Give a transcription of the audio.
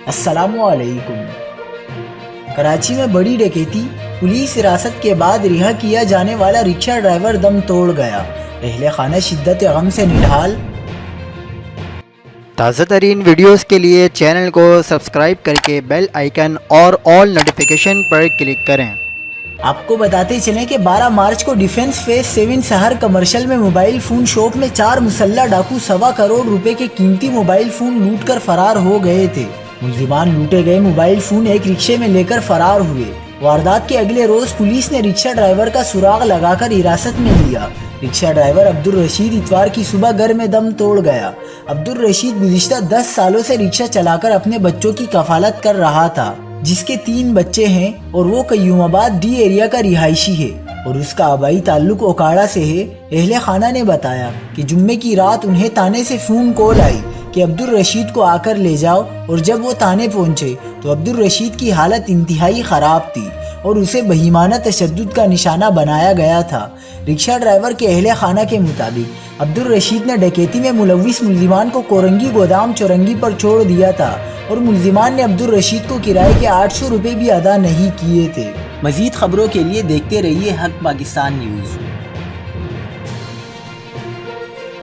السلام علیکم۔ کراچی میں بڑی ڈکیتی، پولیس حراست کے بعد رہا کیا جانے والا رکشہ ڈرائیور دم توڑ گیا، اہل خانہ شدت غم سے نڈھال۔ تازہ ترین ویڈیوز کے لیے چینل کو سبسکرائب کر کے بیل آئیکن اور آل نوٹیفیکیشن پر کلک کریں۔ آپ کو بتاتے چلیں کہ 12 مارچ کو ڈیفنس فیس 7 سہر کمرشل میں موبائل فون شاپ میں 4 مسلح ڈاکو 1.25 کروڑ روپے کے قیمتی موبائل فون لوٹ کر فرار ہو گئے تھے۔ ملزمان لوٹے گئے موبائل فون ایک رکشے میں لے کر فرار ہوئے۔ واردات کے اگلے روز پولیس نے رکشہ ڈرائیور کا سراغ لگا کر حراست میں لیا۔ رکشہ ڈرائیور عبدالرشید اتوار کی صبح گھر میں دم توڑ گیا۔ عبدالرشید گزشتہ 10 سالوں سے رکشہ چلا کر اپنے بچوں کی کفالت کر رہا تھا، جس کے 3 بچے ہیں اور وہ قیوم آباد ڈی ایریا کا رہائشی ہے اور اس کا آبائی تعلق اوکاڑا سے ہے۔ اہل خانہ نے بتایا کہ جمعے کی رات انہیں تانے سے فون کال آئی کہ عبدالرشید کو آ کر لے جاؤ، اور جب وہ تانے پہنچے تو عبدالرشید کی حالت انتہائی خراب تھی اور اسے بہیمانہ تشدد کا نشانہ بنایا گیا تھا۔ رکشہ ڈرائیور کے اہل خانہ کے مطابق عبدالرشید نے ڈکیتی میں ملوث ملزمان کو کورنگی گودام چورنگی پر چھوڑ دیا تھا اور ملزمان نے عبدالرشید کو کرائے کے 800 روپے بھی ادا نہیں کیے تھے۔ مزید خبروں کے لیے دیکھتے رہیے حق پاکستان نیوز۔